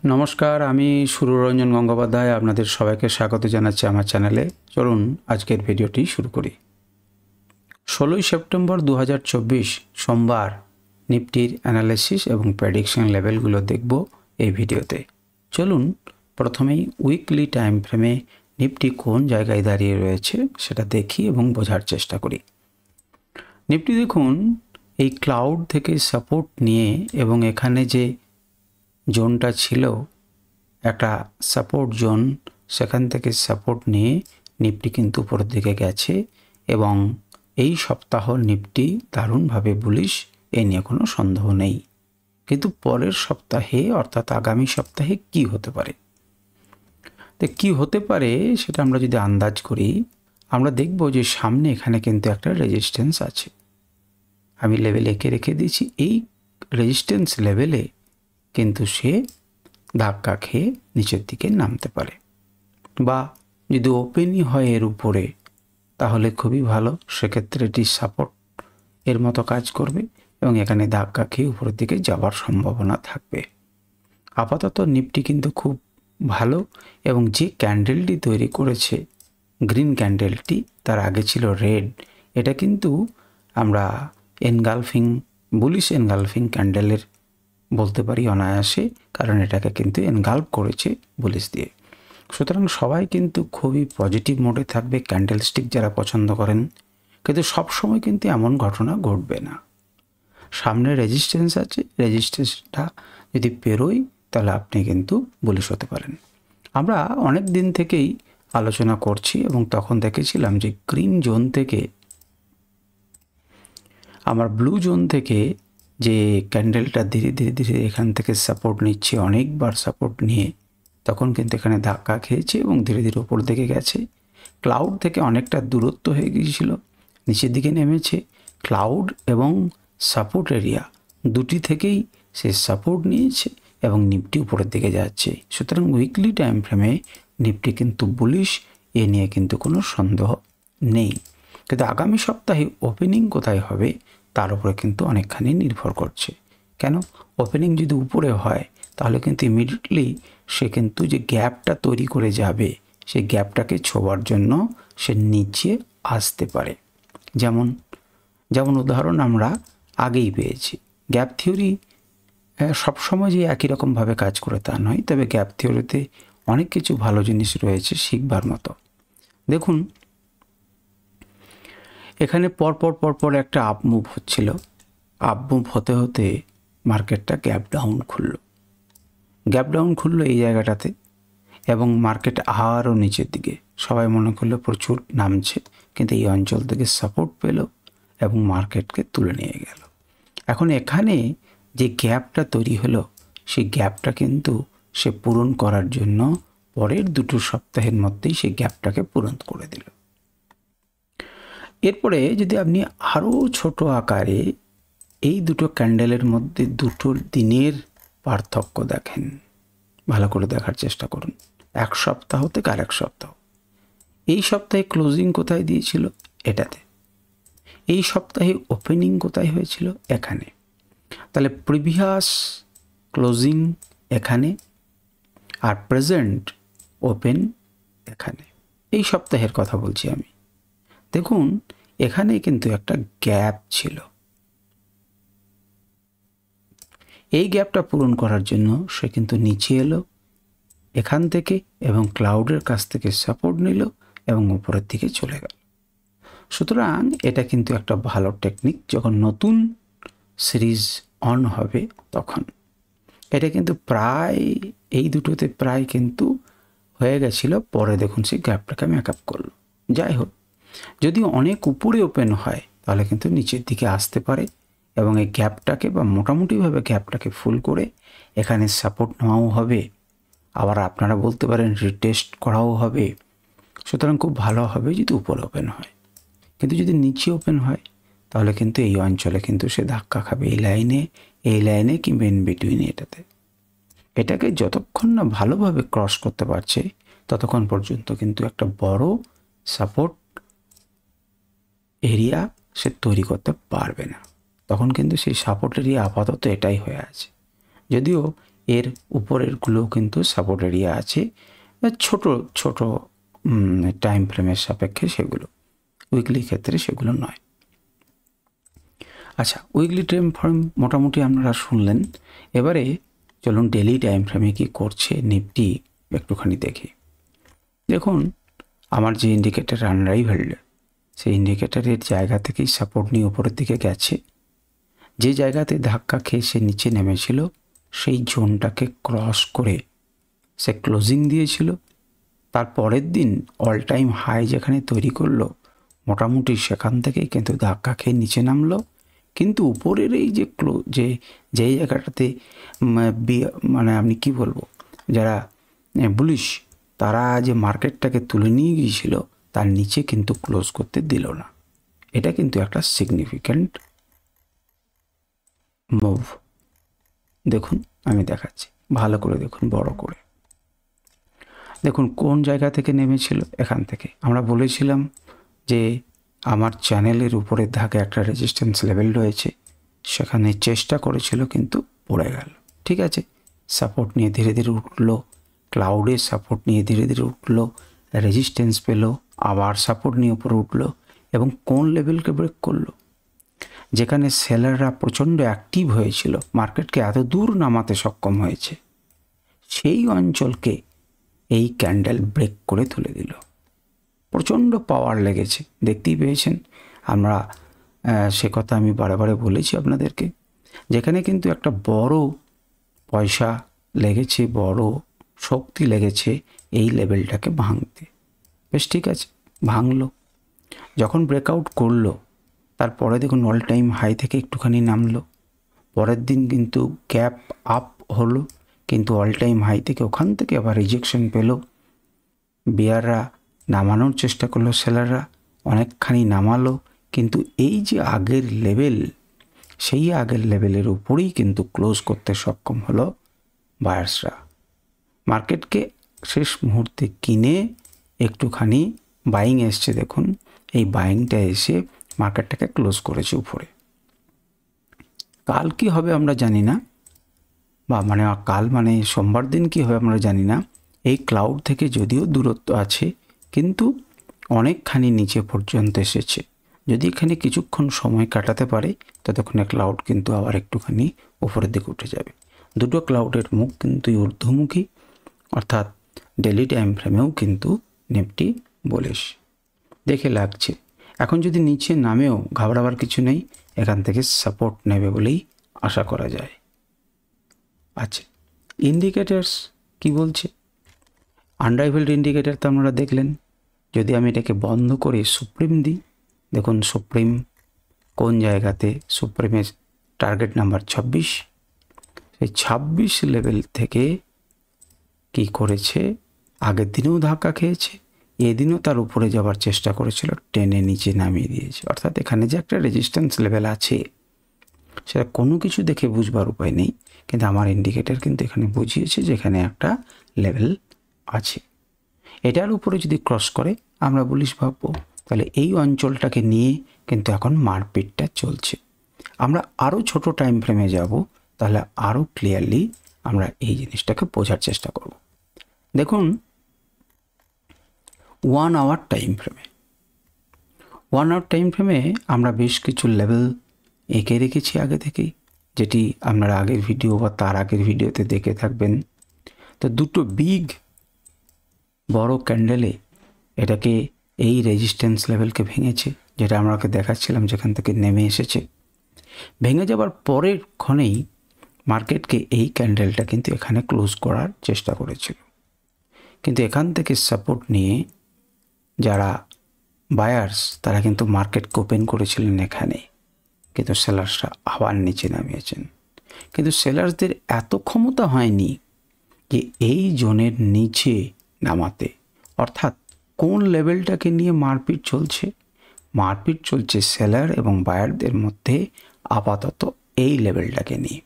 নমস্কার, আমি সুররঞ্জন গঙ্গোপাধ্যায় আপনাদের সবাইকে স্বাগত জানাচ্ছি আমার চ্যানেলে। চলুন আজকের ভিডিওটি শুরু করি। 16ই সেপ্টেম্বর 2024 সোমবার নিফটির অ্যানালিসিস এবং প্রেডিকশন লেভেলগুলো দেখব এই ভিডিওতে। চলুন প্রথমেই উইকলি টাইম ফ্রেমে নিফটি কোন জায়গায় দাঁড়িয়ে রয়েছে সেটা দেখি এবং বোঝার চেষ্টা করি। নিফটি দেখুন এই ক্লাউড থেকে সাপোর্ট নিয়ে এবং এখানে যে জোনটা ছিল একটা সাপোর্ট জোন, সেখান থেকে সাপোর্ট নিয়ে নিফটি কিন্তু উপরের দিকে গেছে এবং এই সপ্তাহ নিফটি দারুণভাবে বুলিশ, এ নিয়ে কোনো সন্দেহ নেই। কিন্তু পরের সপ্তাহে অর্থাৎ আগামী সপ্তাহে কি হতে পারে, তো কি হতে পারে সেটা আমরা যদি আন্দাজ করি, আমরা দেখব যে সামনে এখানে কিন্তু একটা রেজিস্ট্যান্স আছে। আমি লেভেল এঁকে রেখে দিয়েছি। এই রেজিস্ট্যান্স লেভেলে কিন্তু সে ধাক্কা খেয়ে নিচের দিকে নামতে পারে, বা যদি ওপেনই হয় এর উপরে তাহলে খুবই ভালো, সেক্ষেত্রে এটি সাপোর্ট এর মতো কাজ করবে এবং এখানে ধাক্কা খেয়ে উপরের দিকে যাওয়ার সম্ভাবনা থাকবে। আপাতত নিফটি কিন্তু খুব ভালো এবং যে ক্যান্ডেলটি তৈরি করেছে গ্রিন ক্যান্ডেলটি, তার আগে ছিল রেড, এটা কিন্তু আমরা এনগালফিং বুলিশ এনগালফিং ক্যান্ডেলের বলতে পারি অনায়াসে, কারণ এটাকে কিন্তু এনগাল্প করেছে বুলিশ দিয়ে। সুতরাং সবাই কিন্তু খুবই পজিটিভ মোডে থাকবে, ক্যান্ডেলস্টিক যারা পছন্দ করেন। কিন্তু সবসময় কিন্তু এমন ঘটনা ঘটবে না। সামনে রেজিস্ট্যান্স আছে, রেজিস্ট্যান্সটা যদি পেরোয় তাহলে আপনি কিন্তু বুলিশ হতে পারেন। আমরা অনেক দিন থেকেই আলোচনা করছি এবং তখন দেখেছিলাম যে গ্রিন জোন থেকে আমার ব্লু জোন থেকে যে ক্যান্ডেলটা ধীরে ধীরে ধীরে এখান থেকে সাপোর্ট নিচ্ছে, অনেকবার সাপোর্ট নিয়ে তখন কিন্তু এখানে ধাক্কা খেয়েছে এবং ধীরে ধীরে ওপর দিকে গেছে। ক্লাউড থেকে অনেকটা দূরত্ব হয়ে গিয়েছিল, নিচের দিকে নেমেছে। ক্লাউড এবং সাপোর্ট এরিয়া দুটি থেকেই সে সাপোর্ট নিয়েছে এবং নিফটি উপরের দিকে যাচ্ছে। সুতরাং উইকলি টাইম ফ্রেমে নিফটি কিন্তু বুলিশ, এ নিয়ে কিন্তু কোনো সন্দেহ নেই। কিন্তু আগামী সপ্তাহে ওপেনিং কোথায় হবে তার উপরে কিন্তু অনেকখানি নির্ভর করছে। কেন, ওপেনিং যদি উপরে হয় তাহলে কিন্তু ইমিডিয়েটলি সে কিন্তু যে গ্যাপটা তৈরি করে যাবে সেই গ্যাপটাকে ছোঁয়ার জন্য সে নিচে আসতে পারে। যেমন উদাহরণ আমরা আগেই পেয়েছি। গ্যাপ থিওরি সবসময় যে একই রকমভাবে কাজ করে তা নয়, তবে গ্যাপ থিওরিতে অনেক কিছু ভালো জিনিস রয়েছে শিখবার মতো। দেখুন এখানে পরপর একটা আপ মুভ হচ্ছিল, আপ মুভ হতে হতে মার্কেটটা গ্যাপ ডাউন খুললো এই জায়গাটাতে এবং মার্কেট আরও নিচের দিকে। সবাই মনে করলো প্রচুর নামছে, কিন্তু এই অঞ্চল থেকে সাপোর্ট পেল এবং মার্কেটকে তুলে নিয়ে গেল। এখন এখানে যে গ্যাপটা তৈরি হলো সেই গ্যাপটা কিন্তু সে পূরণ করার জন্য পরের দুটো সপ্তাহের মধ্যেই সেই গ্যাপটাকে পূরণ করে দিল। এরপরে যদি আপনি আরও ছোট আকারে এই দুটো ক্যান্ডেলের মধ্যে দুটো দিনের পার্থক্য দেখেন, ভালো করে দেখার চেষ্টা করুন। এক সপ্তাহ থেকে আরেক সপ্তাহ, এই সপ্তাহে ক্লোজিং কোথায় দিয়েছিল এটাতে, এই সপ্তাহে ওপেনিং কোথায় হয়েছিল এখানে। তাহলে প্রিভিয়াস ক্লোজিং এখানে আর প্রেজেন্ট ওপেন এখানে, এই সপ্তাহের কথা বলছি আমি। দেখুন এখানে কিন্তু একটা গ্যাপ ছিল, এই গ্যাপটা পূরণ করার জন্য সে কিন্তু নিচে এলো এখান থেকে এবং ক্লাউডের কাছ থেকে সাপোর্ট নিল এবং উপরের দিকে চলে গেল। সুতরাং এটা কিন্তু একটা ভালো টেকনিক। যখন নতুন সিরিজ অন হবে তখন এটা কিন্তু প্রায় এই দুটোতে প্রায় কিন্তু হয়ে গেছিল, পরে দেখুন সেই গ্যাপটাকে মেকআপ করলো। যাই হোক, যদি অনেক উপরে ওপেন হয় তাহলে কিন্তু নিচের দিকে আসতে পারে এবং এই গ্যাপটাকে বা মোটামুটিভাবে গ্যাপটাকে ফুল করে এখানে সাপোর্ট নেওয়াও হবে, আবার আপনারা বলতে পারেন রিটেস্ট করাও হবে। সুতরাং খুব ভালো হবে যদি উপরে ওপেন হয়। কিন্তু যদি নিচে ওপেন হয় তাহলে কিন্তু এই অঞ্চলে কিন্তু সে ধাক্কা খাবে, এই লাইনে কিংবা ইন বিটুইন এটাকে যতক্ষণ না ভালোভাবে ক্রস করতে পারছে ততক্ষণ পর্যন্ত কিন্তু একটা বড় সাপোর্ট এরিয়া সে তৈরি করতে পারবে না। তখন কিন্তু সেই সাপোর্ট এরিয়া আপাতত এটাই হয়ে আছে। যদিও এর উপরেরগুলো কিন্তু সাপোর্ট এরিয়া আছে, ছোট ছোট টাইম ফ্রেমের সাপেক্ষে সেগুলো, উইকলি ক্ষেত্রে সেগুলো নয়। আচ্ছা, উইকলি টাইম ফ্রেম মোটামুটি আপনারা শুনলেন। এবারে চলুন ডেলি টাইম ফ্রেমে কী করছে নিফটি একটুখানি দেখি। দেখুন, আমার যে ইন্ডিকেটার আনরাইভেলড, সেই ইন্ডিকেটারের জায়গা থেকেই সাপোর্ট নিয়ে উপরের দিকে গেছে। যে জায়গাতে ধাক্কা খেয়ে সে নিচে নেমেছিল সেই জোনটাকে ক্রস করে সে ক্লোজিং দিয়েছিল। তার পরের দিন অল টাইম হাই যেখানে তৈরি করলো, মোটামুটি সেখান থেকেই কিন্তু ধাক্কা খেয়ে নিচে নামলো। কিন্তু উপরের এই যে যেই জায়গাটাতে মানে আপনি কি বলবো, যারা বুলিশ তারা যে মার্কেটটাকে তুলে নিয়ে গিয়েছিল তার নিচে কিন্তু ক্লোজ করতে দিল না। এটা কিন্তু একটা সিগনিফিক্যান্ট মুভ। দেখুন, আমি দেখাচ্ছি, ভালো করে দেখুন, বড় করে দেখুন কোন জায়গা থেকে নেমেছিল। এখান থেকে আমরা বলেছিলাম যে আমার চ্যানেলের উপরের ধাকে একটা রেজিস্ট্যান্স লেভেল রয়েছে, সেখানে চেষ্টা করেছিল কিন্তু পড়ে গেল। ঠিক আছে, সাপোর্ট নিয়ে ধীরে ধীরে উঠলো, ক্লাউডের সাপোর্ট নিয়ে ধীরে ধীরে উঠলো, রেজিস্ট্যান্স পেল, আবার সাপোর্ট নিয়ে উপরে উঠলো এবং কোন লেভেলকে ব্রেক করলো, যেখানে সেলাররা প্রচণ্ড অ্যাক্টিভ হয়েছিল, মার্কেটকে এত দূর নামাতে সক্ষম হয়েছে, সেই অঞ্চলকে এই ক্যান্ডেল ব্রেক করে তুলে দিল। প্রচণ্ড পাওয়ার লেগেছে, দেখতেই পেয়েছেন। আমরা সে কথা আমি বারে বলেছি আপনাদেরকে, যেখানে কিন্তু একটা বড় পয়সা লেগেছে, বড় শক্তি লেগেছে এই লেভেলটাকে ভাঙতে। বেশ, ঠিক আছে, ভাঙলো। যখন ব্রেকআউট করলো তারপরে দেখুন অল টাইম হাই থেকে একটুখানি নামলো, পরের দিন কিন্তু গ্যাপ আপ হলো, কিন্তু অল টাইম হাই থেকে ওখান থেকে আবার রিজেকশন পেল। বিয়াররা নামানোর চেষ্টা করলো, সেলাররা অনেকখানি নামালো, কিন্তু এই যে আগের লেভেল, সেই আগের লেভেলের উপরেই কিন্তু ক্লোজ করতে সক্ষম হলো বায়ার্সরা। মার্কেটকে শেষ মুহূর্তে কিনে একটুখানি বাইং এসছে। দেখুন, এই বাইংটা এসে মার্কেটটাকে ক্লোজ করেছে উপরে। কাল কি হবে আমরা জানি না, বা কাল সোমবার দিন কি হবে আমরা জানি না। এই ক্লাউড থেকে যদিও দূরত্ব আছে, কিন্তু অনেকখানি নিচে পর্যন্ত এসেছে। যদি এখানে কিছুক্ষণ সময় কাটাতে পারে, ততক্ষণে ক্লাউড কিন্তু আবার একটুখানি উপরের দিকে উঠে যাবে। দুটো ক্লাউডের মুখ কিন্তু ঊর্ধ্বমুখী, অর্থাৎ ডেলি টাইম ফ্রেমেও কিন্তু নিফটি বুলিশ দেখে লাগছে। এখন যদি নিচে নামেও ঘাবড়াবার কিছু নেই, এখান থেকে সাপোর্ট নেবে বলেই আশা করা যায়। আচ্ছা, ইন্ডিকেটার্স কি বলছে? আনরাইভেলড ইন্ডিকেটার তো আপনারা দেখলেন। যদি আমি এটাকে বন্ধ করে সুপ্রিম দিই, দেখুন সুপ্রিম কোন জায়গাতে, সুপ্রিমের টার্গেট নাম্বার 26। সেই 26 লেভেল থেকে কি করেছে, আগের দিনেও ধাক্কা খেয়েছে, এদিনও তার উপরে যাওয়ার চেষ্টা করেছিল, টেনে নিচে নামিয়ে দিয়েছে। অর্থাৎ এখানে যে একটা রেজিস্ট্যান্স লেভেল আছে, সেটা কোনো কিছু দেখে বুঝবার উপায় নেই, কিন্তু আমার ইন্ডিকেটর কিন্তু এখানে বুঝিয়েছে যে এখানে একটা লেভেল আছে। এটার উপরে যদি ক্রস করে আমরা বুলিশ ভাববো, তাহলে এই অঞ্চলটাকে নিয়ে কিন্তু এখন মারপিটটা চলছে। আমরা আরও ছোট টাইম ফ্রেমে যাব, তাহলে আরও ক্লিয়ারলি আমরা এই জিনিসটাকে বোঝার চেষ্টা করব। দেখুন 1 আওয়ার টাইম ফ্রেমে, 1 আওয়ার টাইম ফ্রেমে আমরা বেশ কিছু লেভেল এঁকে রেখেছি আগে থেকেই, যেটি আপনারা আগের ভিডিও বা তার আগের ভিডিওতে দেখে থাকবেন। তো দুটো বড় ক্যান্ডেলে এটাকে এই রেজিস্ট্যান্স লেভেলকে ভেঙেছে, যেটা আমরাকে দেখাচ্ছিলাম, যেখান থেকে নেমে এসেছে। ভেঙে যাবার পরের ক্ষণেই মার্কেটকে এই ক্যান্ডেলটা কিন্তু এখানে ক্লোজ করার চেষ্টা করেছিল, কিন্তু এখান থেকে সাপোর্ট নিয়ে যারা বায়ার্স তারা কিন্তু মার্কেটকে ওপেন করেছিলেন এখানে, কিন্তু সেলার্সরা আবার নিচে নামিয়েছেন। কিন্তু সেলার্সদের এত ক্ষমতা হয়নি যে এই জোনের নিচে নামাতে। অর্থাৎ কোন লেভেলটাকে নিয়ে মারপিট চলছে? মারপিট চলছে সেলার এবং বায়ারদের মধ্যে আপাতত এই লেভেলটাকে নিয়ে।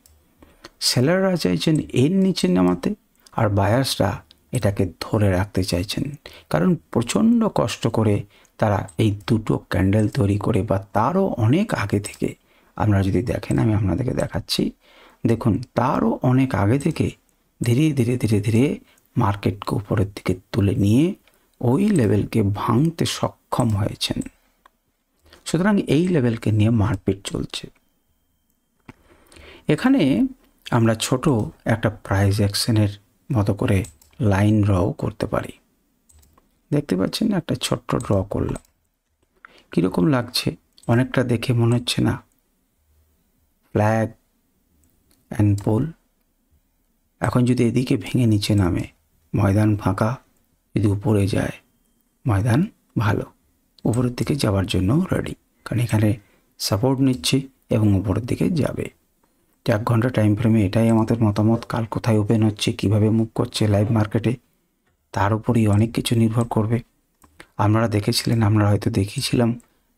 সেলাররা চাইছেন এর নিচে নামাতে, আর বায়ার্সরা এটাকে ধরে রাখতে চাইছেন, কারণ প্রচণ্ড কষ্ট করে তারা এই দুটো ক্যান্ডেল তৈরি করে, বা তারও অনেক আগে থেকে, আপনারা যদি দেখেন, আমি আপনাদেরকে দেখাচ্ছি, দেখুন তারও অনেক আগে থেকে ধীরে ধীরে ধীরে ধীরে মার্কেটকে উপরের দিকে তুলে নিয়ে ওই লেভেলকে ভাঙতে সক্ষম হয়েছেন। সুতরাং এই লেভেলকে নিয়ে মারপিট চলছে। এখানে আমরা ছোট একটা প্রাইস অ্যাকশনের মতো করে লাইন ড্রও করতে পারি। দেখতে পাচ্ছেন একটা ছোট্ট ড্র করলাম, কীরকম লাগছে? অনেকটা দেখে মনে হচ্ছে না ফ্ল্যাগ অ্যান্ড পোল? এখন যদি এদিকে ভেঙে নিচে নামে, ময়দান ফাঁকা, যদি উপরে যায় ময়দান ভালো, উপরের দিকে যাওয়ার জন্য রেডি, কারণ এখানে সাপোর্ট নিচ্ছে এবং উপরের দিকে যাবে। 1 ঘন্টা টাইম ফ্রেমে এটাই আমাদের মতামত। কাল কোথায় ওপেন হচ্ছে, কিভাবে মুভ করছে লাইভ মার্কেটে, তার উপরেই অনেক কিছু নির্ভর করবে। আপনারা দেখেছিলেন, আমরা হয়তো দেখিয়েছিলাম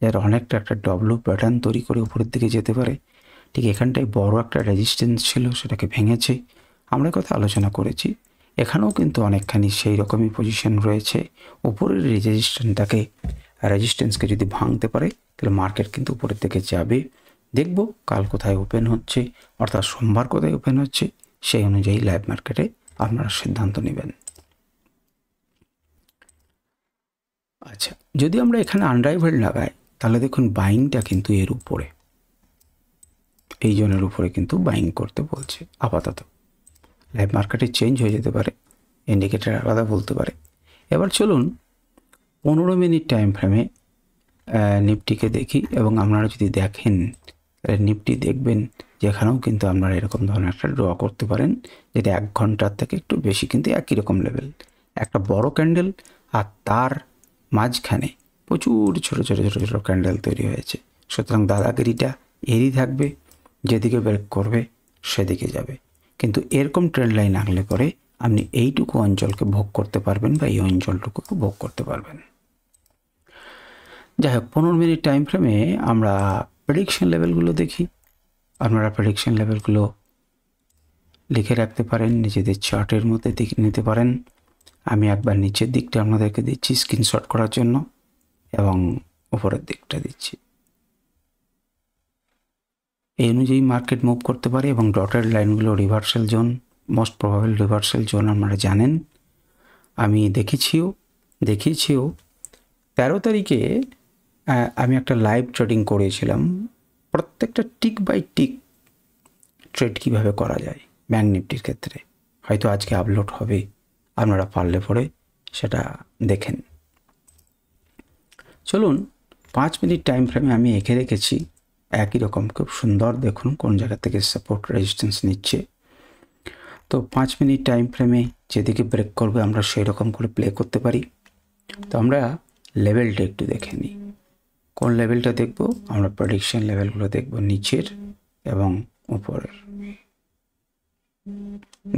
যার অনেকটা একটা ডব্লু প্যাটার্ন তৈরি করে উপরের দিকে যেতে পারে। ঠিক এখানটায় বড় একটা রেজিস্ট্যান্স ছিল, সেটাকে ভেঙেছে। আমরা কথা আলোচনা করেছি, এখানেও কিন্তু অনেকখানি সেই রকমই পজিশন রয়েছে। উপরের রেজিস্ট্যান্সকে যদি ভাঙতে পারে তাহলে মার্কেট কিন্তু উপরের দিকে যাবে। দেখব কাল কোথায় ওপেন হচ্ছে, অর্থাৎ সোমবার কোথায় ওপেন হচ্ছে, সেই অনুযায়ী লাইভ মার্কেটে আপনারা সিদ্ধান্ত নেবেন। আচ্ছা, যদি আমরা এখানে আনরাইভেল লাগাই তাহলে দেখুন বাইংটা কিন্তু এর উপরে, এই জোনের উপরে কিন্তু বাইং করতে বলছে। আপাতত লাইভ মার্কেটে চেঞ্জ হয়ে যেতে পারে, ইন্ডিকেটার আলাদা বলতে পারে। এবার চলুন 15 মিনিট টাইম ফ্রেমে নিফটিকে দেখি, এবং আপনারা যদি দেখেন তাহলে নিফটি দেখবেন যেখানেও কিন্তু আপনারা এরকম ধরনের একটা ড্র করতে পারেন, যেটা 1 ঘন্টার থেকে একটু বেশি, কিন্তু একই রকম লেভেল, একটা বড় ক্যান্ডেল আর তার মাঝখানে প্রচুর ছোট ছোট ছোট ছোট ক্যান্ডেল তৈরি হয়েছে। সুতরাং দাদাগিরিটা এরই থাকবে, যেদিকে ব্রেক করবে সেদিকে যাবে। কিন্তু এরকম ট্রেন্ড লাইন আঁকলে পরে আপনি এইটুকু অঞ্চলকে ভোগ করতে পারবেন বা এই অঞ্চলটুকু ভোগ করতে পারবেন। যাই হোক, 15 মিনিট টাইম ফ্রেমে আমরা প্রেডিকশন লেভেলগুলো দেখি। আপনারা প্রেডিকশন লেভেলগুলো লিখে রাখতে পারেন, নিজেদের চার্টের মধ্যে নিতে পারেন। আমি একবার নিচের দিকটা আপনাদেরকে দিচ্ছি স্ক্রিনশট করার জন্য, এবং উপরের দিকটা দিচ্ছি। এই অনুযায়ী মার্কেট মুভ করতে পারে, এবং ডটেড লাইনগুলো reversal zone, most probable reversal zone আপনারা জানেন। আমি দেখিয়েছিও 13 তারিখে আমি একটা লাইভ ট্রেডিং করেছিলাম, প্রত্যেকটা টিক বাই টিক ট্রেড কীভাবে করা যায় ব্যাঙ্ক নিফটির ক্ষেত্রে। হয়তো আজকে আপলোড হবে, আপনারা পারলে পরে সেটা দেখেন। চলুন 5 মিনিট টাইম ফ্রেমে আমি এঁকে রেখেছি একই রকম, খুব সুন্দর। দেখুন কোন জায়গা থেকে সাপোর্ট রেজিস্ট্যান্স নিচ্ছে। তো 5 মিনিট টাইম ফ্রেমে যেদিকে ব্রেক করবে আমরা সেই রকম করে প্লে করতে পারি। তো আমরা লেভেলটা একটু দেখে নিই। কোন লেভেলটা দেখব? আমরা প্রেডিকশন লেভেলগুলো দেখব, নিচের এবং উপরের।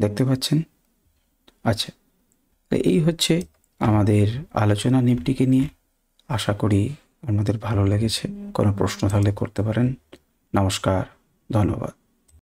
দেখতে পাচ্ছেন? আচ্ছা, এই হচ্ছে আমাদের আলোচনা নিফটিকে নিয়ে। আশা করি আপনাদের ভালো লেগেছে। কোনো প্রশ্ন থাকলে করতে পারেন। নমস্কার, ধন্যবাদ।